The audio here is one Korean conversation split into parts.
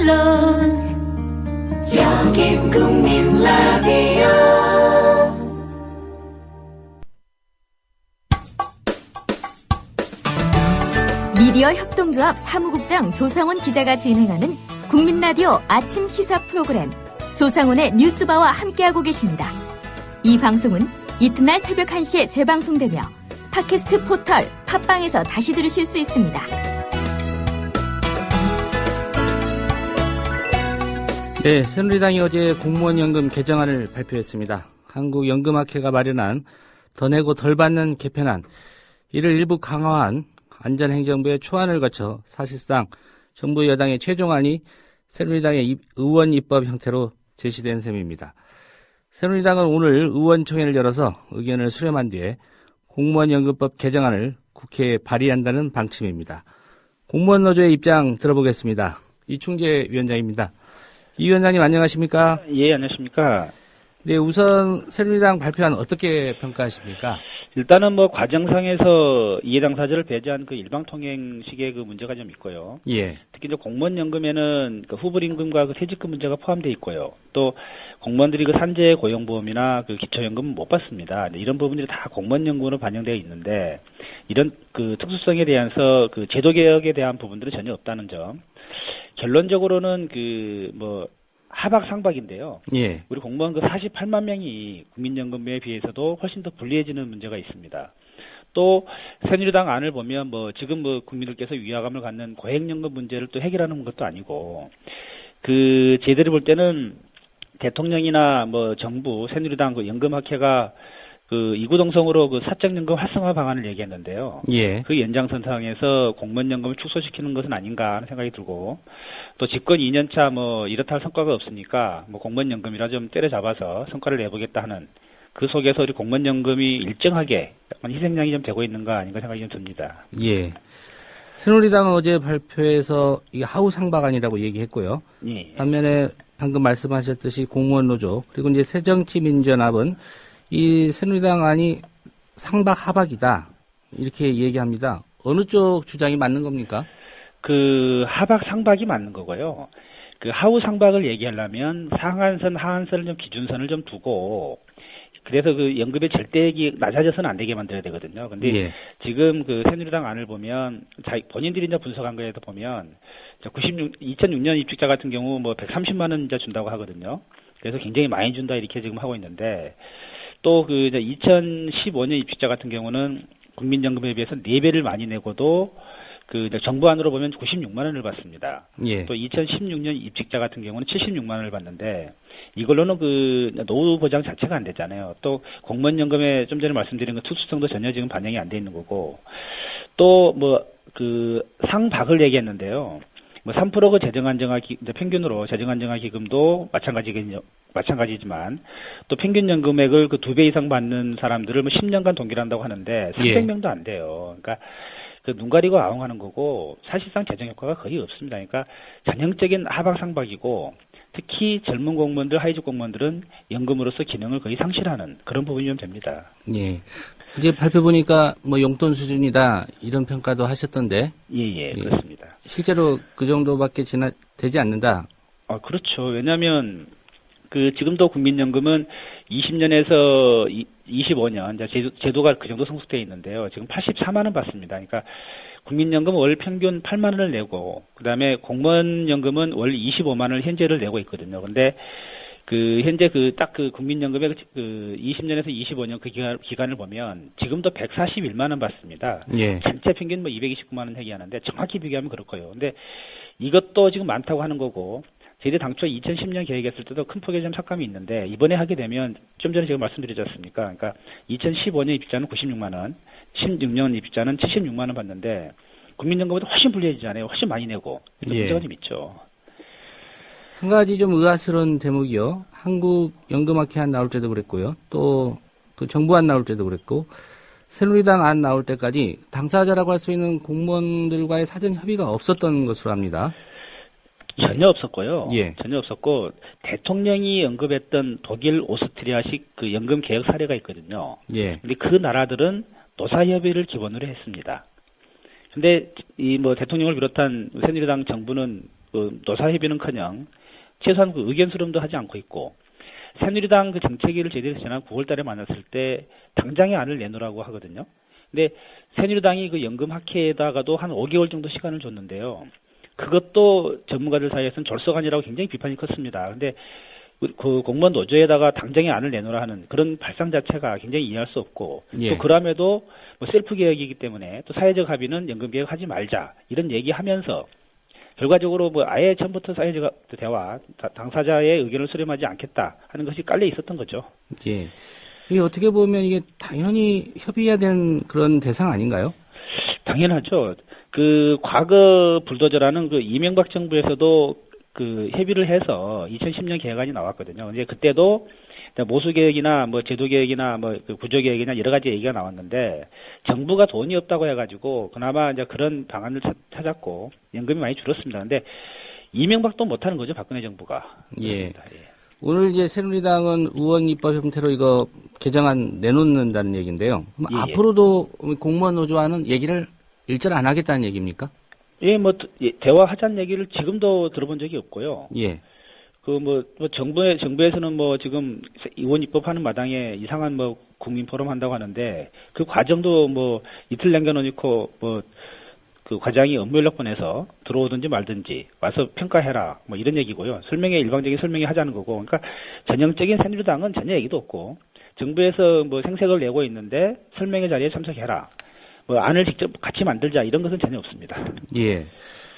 물론 여긴 국민 라디오. 미디어 협동조합 사무국장 조상원 기자가 진행하는 국민 라디오 아침 시사 프로그램 조상원의 뉴스바와 함께하고 계십니다. 이 방송은 이튿날 새벽 1시에 재방송되며 팟캐스트 포털 팟빵에서 다시 들으실 수 있습니다. 네, 새누리당이 어제 공무원연금 개정안을 발표했습니다. 한국연금학회가 마련한 더 내고 덜 받는 개편안, 이를 일부 강화한 안전행정부의 초안을 거쳐 사실상 정부 여당의 최종안이 새누리당의 의원 입법 형태로 제시된 셈입니다. 새누리당은 오늘 의원총회를 열어서 의견을 수렴한 뒤에 공무원연금법 개정안을 국회에 발의한다는 방침입니다. 공무원노조의 입장 들어보겠습니다. 이충재 위원장입니다. 이 위원장님 안녕하십니까? 예, 안녕하십니까? 네, 우선 새누리당 발표안 어떻게 평가하십니까? 일단은 뭐 과정상에서 이해당사자를 배제한 그 일방통행식의 그 문제가 좀 있고요. 예. 특히 이제 공무원연금에는 그 후불임금과 그 퇴직금 문제가 포함되어 있고요. 또 공무원들이 그 산재 고용보험이나 그 기초연금은 못 받습니다. 이런 부분들이 다 공무원연금으로 반영되어 있는데 이런 그 특수성에 대해서 그 제도 개혁에 대한 부분들은 전혀 없다는 점. 결론적으로는 그 뭐 하박 상박인데요. 예. 우리 공무원 그 48만 명이 국민연금에 비해서도 훨씬 더 불리해지는 문제가 있습니다. 또 새누리당 안을 보면 뭐 지금 뭐 국민들께서 위화감을 갖는 고액연금 문제를 또 해결하는 것도 아니고 그 제대로 볼 때는 대통령이나 뭐 정부 새누리당 그 연금학회가 그 이구동성으로 그 사적연금 활성화 방안을 얘기했는데요. 예. 그 연장선상에서 공무원연금을 축소시키는 것은 아닌가 하는 생각이 들고 또 집권 2년차 뭐 이렇다 할 성과가 없으니까 뭐 공무원연금이라 좀 때려잡아서 성과를 내보겠다 하는 그 속에서 우리 공무원연금이 일정하게 약간 희생양이 좀 되고 있는가 아닌가 생각이 좀 듭니다. 예. 새누리당은 어제 발표에서 이게 하우상박안이라고 얘기했고요. 예. 반면에 방금 말씀하셨듯이 공무원노조 그리고 이제 새정치민주연합은 이 새누리당 안이 상박하박이다 이렇게 얘기합니다. 어느 쪽 주장이 맞는 겁니까? 그 하박 상박이 맞는 거고요. 그 하우 상박을 얘기하려면 상한선 하한선을 좀 기준선을 좀 두고 그래서 그 연금의 절대액이 낮아져서는 안 되게 만들어야 되거든요. 근데 예. 지금 그 새누리당 안을 보면 본인들이 이제 분석한 거에도 보면 2006년 입직자 같은 경우 뭐 130만 원 이제 준다고 하거든요. 그래서 굉장히 많이 준다 이렇게 지금 하고 있는데 또 그 2015년 입직자 같은 경우는 국민연금에 비해서 4배를 많이 내고도 그 정부 안으로 보면 96만 원을 받습니다. 예. 또 2016년 입직자 같은 경우는 76만 원을 받는데 이걸로는 그 노후 보장 자체가 안 되잖아요. 또 공무원연금에 좀 전에 말씀드린 그 특수성도 전혀 지금 반영이 안 돼 있는 거고 또 뭐 그 상박을 얘기했는데요. 뭐 3%그 재정안정화 평균으로 재정안정화 기금도 마찬가지지만 또 평균 연금액을 그 2배 이상 받는 사람들을 뭐 10년간 동결한다고 하는데 300명도 안 돼요. 그러니까 그 눈 가리고 아웅하는 거고 사실상 재정 효과가 거의 없습니다. 그러니까 전형적인 하박상박이고 특히 젊은 공무원들, 하위직 공무원들은 연금으로서 기능을 거의 상실하는 그런 부분이 좀 됩니다. 예. 이제 발표 보니까 뭐 용돈 수준이다 이런 평가도 하셨던데. 예, 그렇습니다. 실제로 그 정도밖에 되지 않는다. 그렇죠. 왜냐하면 그 지금도 국민연금은 20년에서 25년 제도가 그 정도 성숙되어 있는데요. 지금 84만 원 받습니다. 그러니까 국민연금 월 평균 8만 원을 내고 그다음에 공무원연금은 월 25만 원을 현재를 내고 있거든요. 근데 그 현재 그 딱 그 국민연금의 그 20년에서 25년 그 기간을 보면 지금도 141만 원 받습니다. 예. 전체 평균 뭐 229만 원 얘기하는데 정확히 비교하면 그렇고요. 근데 이것도 지금 많다고 하는 거고 저희들 당초 2010년 계획했을 때도 큰 폭의 좀 삭감이 있는데 이번에 하게 되면 좀 전에 제가 말씀드리지 않습니까? 그러니까 2015년 입자는 96만 원, 16년 입자는 76만 원 받는데 국민연금보다 훨씬 불리해지잖아요. 훨씬 많이 내고 문제가 좀 있죠. 한 가지 좀 의아스러운 대목이요. 한국연금학회 안 나올 때도 그랬고요. 또 정부 안 나올 때도 그랬고 새누리당 안 나올 때까지 당사자라고 할 수 있는 공무원들과의 사전 협의가 없었던 것으로 압니다. 전혀 없었고요. 예. 전혀 없었고 대통령이 언급했던 독일 오스트리아식 그 연금 개혁 사례가 있거든요. 예. 근데 그 나라들은 노사협의를 기본으로 했습니다. 근데 이 뭐 대통령을 비롯한 새누리당 정부는 그 노사협의는커녕 최소한 그 의견 수렴도 하지 않고 있고 새누리당 그 정책위를 저희들이 지난 9월달에 만났을 때 당장의 안을 내놓으라고 하거든요. 근데 새누리당이 그 연금 학회에다가도 한 5개월 정도 시간을 줬는데요. 그것도 전문가들 사이에서는 졸속안이라고 굉장히 비판이 컸습니다. 근데 그 공무원 노조에다가 당장의 안을 내놓으라 하는 그런 발상 자체가 굉장히 이해할 수 없고 예. 또 그럼에도 뭐 셀프 개혁이기 때문에 또 사회적 합의는 연금 개혁하지 말자 이런 얘기하면서 결과적으로 뭐 아예 처음부터 사회적 대화 당사자의 의견을 수렴하지 않겠다 하는 것이 깔려 있었던 거죠. 예. 이게 어떻게 보면 이게 당연히 협의해야 되는 그런 대상 아닌가요? 당연하죠. 그 과거 불도저라는 그 이명박 정부에서도 그 협의를 해서 2010년 개혁안이 나왔거든요. 근데 그때도 모수 개혁이나 뭐 제도 개혁이나 뭐 구조 개혁이나 여러 가지 얘기가 나왔는데 정부가 돈이 없다고 해가지고 그나마 이제 그런 방안을 찾았고 연금이 많이 줄었습니다. 근데 이명박도 못하는 거죠, 박근혜 정부가. 예. 예. 오늘 이제 새누리당은 의원 입법 형태로 이거 개정안 내놓는다는 얘기인데요. 그럼 예. 앞으로도 공무원 노조와는 얘기를 일절 안 하겠다는 얘기입니까? 예, 뭐 대화하자는 얘기를 지금도 들어본 적이 없고요. 예. 정부에서는 뭐 지금 의원 입법하는 마당에 이상한 뭐 국민 포럼 한다고 하는데 그 과정도 뭐 이틀 남겨놓고 뭐 그 과장이 업무 연락보내서 들어오든지 말든지 와서 평가해라 뭐 이런 얘기고요. 일방적인 설명이 하자는 거고. 그러니까 전형적인 새누리당은 전혀 얘기도 없고 정부에서 뭐 생색을 내고 있는데 설명의 자리에 참석해라. 뭐 안을 직접 같이 만들자 이런 것은 전혀 없습니다. 예.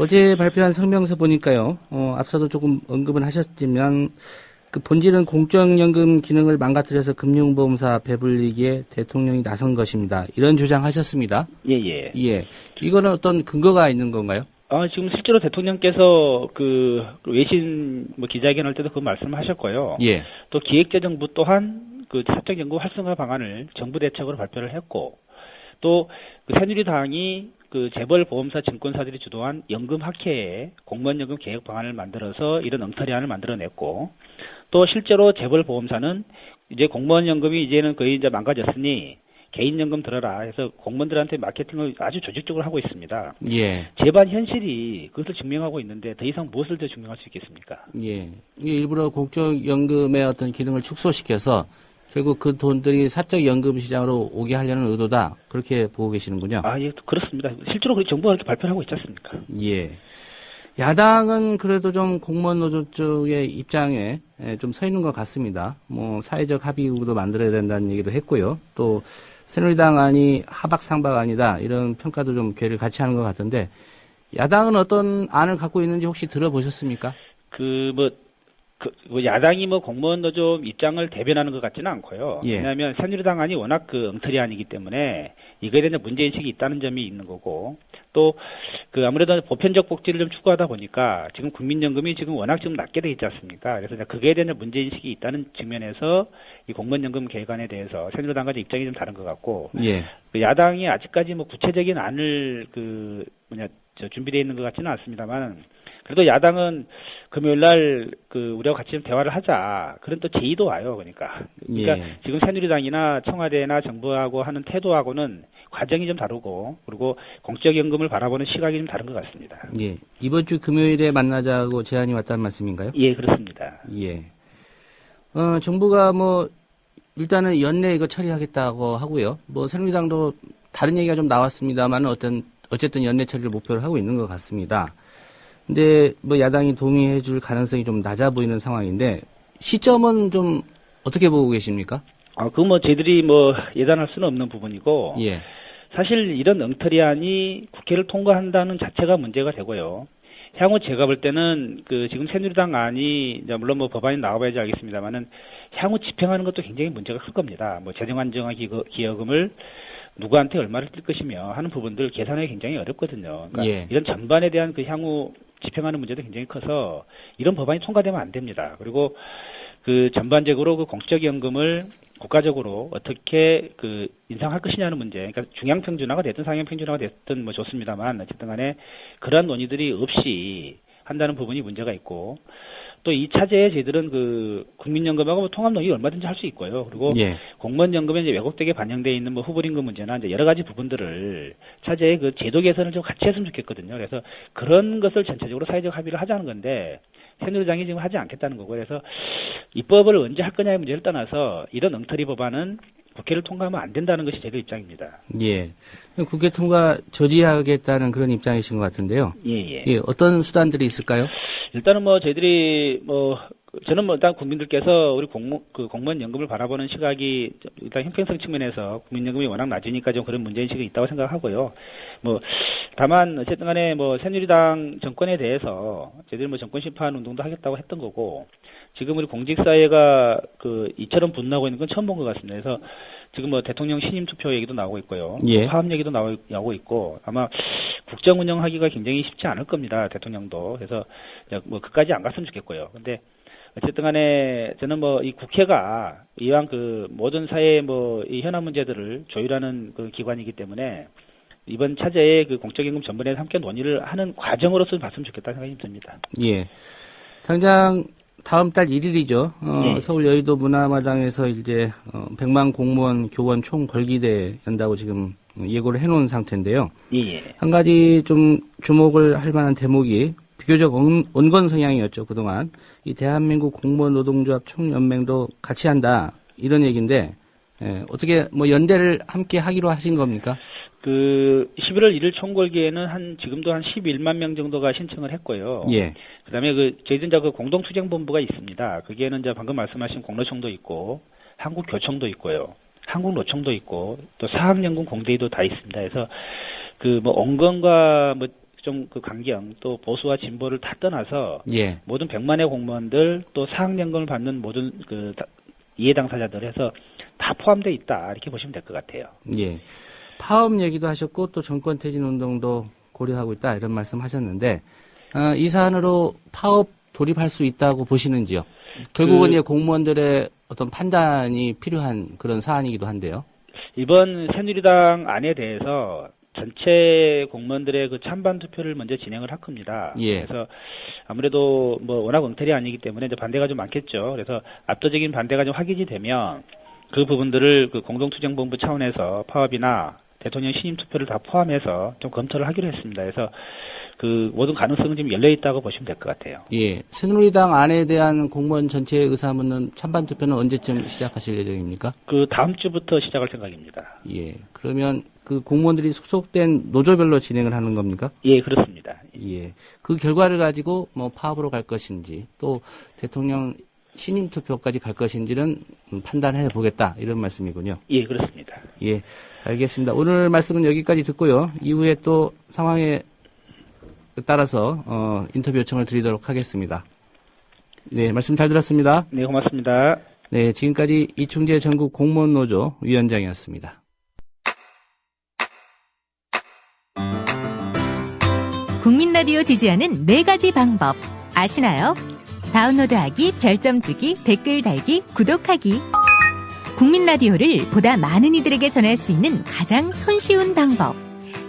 어제 발표한 성명서 보니까요. 앞서도 조금 언급은 하셨지만 그 본질은 공적연금 기능을 망가뜨려서 금융보험사 배불리기에 대통령이 나선 것입니다. 이런 주장하셨습니다. 예. 예. 이거는 어떤 근거가 있는 건가요? 지금 실제로 대통령께서 그 외신 뭐 기자회견할 때도 그 말씀을 하셨고요. 예. 또 기획재정부 또한 그 사적연금 활성화 방안을 정부 대책으로 발표를 했고 또 그 새누리당이 그 재벌보험사 증권사들이 주도한 연금 학회에 공무원연금 개혁 방안을 만들어서 이런 엉터리안을 만들어냈고 또 실제로 재벌보험사는 이제 공무원연금이 이제는 거의 이제 망가졌으니 개인연금 들어라 해서 공무원들한테 마케팅을 아주 조직적으로 하고 있습니다. 예. 재반 현실이 그것을 증명하고 있는데 더 이상 무엇을 더 증명할 수 있겠습니까? 예. 이게 일부러 공적연금의 어떤 기능을 축소시켜서 결국 그 돈들이 사적연금 시장으로 오게 하려는 의도다. 그렇게 보고 계시는군요. 예, 그렇습니다. 실제로 정부가 그렇게 발표를 하고 있지 않습니까? 예. 야당은 그래도 좀 공무원 노조 쪽의 입장에 좀 서 있는 것 같습니다. 뭐 사회적 합의구도 만들어야 된다는 얘기도 했고요. 또 새누리당 안이 하박상박 아니다 이런 평가도 좀 괴를 같이 하는 것 같은데 야당은 어떤 안을 갖고 있는지 혹시 들어보셨습니까? 야당이 뭐 공무원 노조 입장을 대변하는 것 같지는 않고요. 예. 왜냐하면 새누리당 안이 워낙 그 엉터리 안이기 때문에 이거에 대한 문제인식이 있다는 점이 있는 거고 또 그 아무래도 보편적 복지를 좀 추구하다 보니까 지금 국민연금이 지금 워낙 좀 낮게 돼 있지 않습니까? 그래서 그거에 대한 문제인식이 있다는 측면에서 이 공무원연금 개혁안에 대해서 새누리당과 입장이 좀 다른 것 같고 예. 그 야당이 아직까지 뭐 구체적인 안을 준비되어 있는 것 같지는 않습니다만 그래도 야당은 금요일 날 우리와 같이 좀 대화를 하자. 그런 또 제의도 와요. 그러니까 예. 지금 새누리당이나 청와대나 정부하고 하는 태도하고는 과정이 좀 다르고 그리고 공적연금을 바라보는 시각이 좀 다른 것 같습니다. 예. 이번 주 금요일에 만나자고 제안이 왔다는 말씀인가요? 예, 그렇습니다. 예. 정부가 뭐 일단은 연내 이거 처리하겠다고 하고요. 뭐 새누리당도 다른 얘기가 좀 나왔습니다만 어쨌든 연내 처리를 목표로 하고 있는 것 같습니다. 근데 뭐 야당이 동의해 줄 가능성이 좀 낮아 보이는 상황인데 시점은 좀 어떻게 보고 계십니까? 그거 저희들이 예단할 수는 없는 부분이고 예. 사실 이런 엉터리안이 국회를 통과한다는 자체가 문제가 되고요. 향후 제가 볼 때는 지금 새누리당 안이 물론 법안이 나와봐야지 알겠습니다만은 향후 집행하는 것도 굉장히 문제가 클 겁니다. 재정 안정화 기여금을 누구한테 얼마를 뜰 것이며 하는 부분들 계산하기 굉장히 어렵거든요. 그러니까 예. 이런 전반에 대한 향후 집행하는 문제도 굉장히 커서 이런 법안이 통과되면 안 됩니다. 그리고 전반적으로 공적연금을 국가적으로 어떻게 인상할 것이냐는 문제, 그러니까 중앙평준화가 됐든 상향평준화가 됐든 좋습니다만 어쨌든 간에 그러한 논의들이 없이 한다는 부분이 문제가 있고 또 이 차제에 저희들은 그 국민연금하고 통합 논의 얼마든지 할 수 있고요. 그리고 예. 공무원연금에 이제 왜곡되게 반영되어 있는 뭐 후보임금 문제나 이제 여러 가지 부분들을 차제의 그 제도 개선을 좀 같이 했으면 좋겠거든요. 그래서 그런 것을 전체적으로 사회적 합의를 하자는 건데 새누리당이 지금 하지 않겠다는 거고, 그래서 입법을 언제 할 거냐의 문제를 떠나서 이런 엉터리 법안은 국회를 통과하면 안 된다는 것이 제 입장입니다. 예. 국회 통과 저지하겠다는 그런 입장이신 것 같은데요. 예. 예. 어떤 수단들이 있을까요? 일단은 뭐 저희들이 뭐 저는 뭐 일단 국민들께서 우리 공무원 연금을 바라보는 시각이 일단 형평성 측면에서 국민연금이 워낙 낮으니까 좀 그런 문제인식이 있다고 생각하고요. 뭐 다만 어쨌든 간에 뭐 새누리당 정권에 대해서 저희들이 뭐 정권 심판 운동도 하겠다고 했던 거고, 지금 우리 공직사회가 그 이처럼 분노하고 있는 건 처음 본 것 같습니다. 그래서 지금 뭐 대통령 신임 투표 얘기도 나오고 있고요. 예. 파업 얘기도 나오고 있고, 아마 국정 운영하기가 굉장히 쉽지 않을 겁니다. 대통령도. 그래서 뭐 그까지 안 갔으면 좋겠고요. 근데 어쨌든 간에 저는 뭐 이 국회가 이왕 그 모든 사회의 뭐 이 현안 문제들을 조율하는 그 기관이기 때문에 이번 차제의 그 공적임금 전반에 함께 논의를 하는 과정으로서 봤으면 좋겠다는 생각이 듭니다. 예. 당장 다음 달 1일이죠. 예. 서울 여의도 문화마당에서 이제 100만 공무원 교원 총 걸기대 연다고 지금 예고를 해놓은 상태인데요. 예. 한 가지 좀 주목을 할 만한 대목이 비교적 온건 성향이었죠, 그동안. 이 대한민국 공무원 노동조합 총연맹도 같이 한다, 이런 얘기인데, 어떻게 뭐 연대를 함께 하기로 하신 겁니까? 그 11월 1일 총궐기에는 지금도 한 11만 명 정도가 신청을 했고요. 예. 그다음에 저희들 이제 그 공동투쟁본부가 있습니다. 거기에는 이제 방금 말씀하신 공로총도 있고, 한국교총도 있고요, 한국노총도 있고, 또 사학연금 공대위도 다 있습니다. 그래서 그 뭐 온건과 뭐 좀 그 강경, 또 보수와 진보를 다 떠나서 예. 모든 100만의 공무원들, 또 사학연금을 받는 모든 그 이해 당사자들 해서 다 포함되어 있다, 이렇게 보시면 될 것 같아요. 예. 파업 얘기도 하셨고 또 정권 퇴진 운동도 고려하고 있다, 이런 말씀 하셨는데, 이 사안으로 파업 돌입할 수 있다고 보시는지요? 결국은 이제 공무원들의 어떤 판단이 필요한 그런 사안이기도 한데요. 이번 새누리당 안에 대해서 전체 공무원들의 그 찬반 투표를 먼저 진행을 할 겁니다. 예. 그래서 아무래도 뭐 워낙 엉터리 아니기 때문에 이제 반대가 좀 많겠죠. 그래서 압도적인 반대가 좀 확인이 되면 그 부분들을 그 공동투쟁본부 차원에서 파업이나 대통령 신임 투표를 다 포함해서 좀 검토를 하기로 했습니다. 그래서 그 모든 가능성은 지금 열려 있다고 보시면 될 것 같아요. 예. 새누리당 안에 대한 공무원 전체 의사문은 찬반 투표는 언제쯤 시작하실 예정입니까? 그 다음 주부터 시작할 생각입니다. 예. 그러면 그 공무원들이 소속된 노조별로 진행을 하는 겁니까? 예, 그렇습니다. 예. 그 결과를 가지고 뭐 파업으로 갈 것인지 또 대통령 신임 투표까지 갈 것인지는 판단해 보겠다, 이런 말씀이군요. 예, 그렇습니다. 예. 알겠습니다. 오늘 말씀은 여기까지 듣고요. 이후에 또 상황에 따라서 인터뷰 요청을 드리도록 하겠습니다. 네, 말씀 잘 들었습니다. 네, 고맙습니다. 네, 지금까지 이충재 전국 공무원노조 위원장이었습니다. 국민 라디오 지지하는 4가지 방법 아시나요? 다운로드하기, 별점 주기, 댓글 달기, 구독하기. 국민 라디오를 보다 많은 이들에게 전할 수 있는 가장 손쉬운 방법.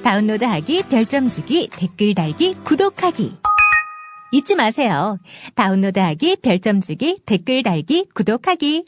다운로드하기, 별점 주기, 댓글 달기, 구독하기. 잊지 마세요. 다운로드하기, 별점 주기, 댓글 달기, 구독하기.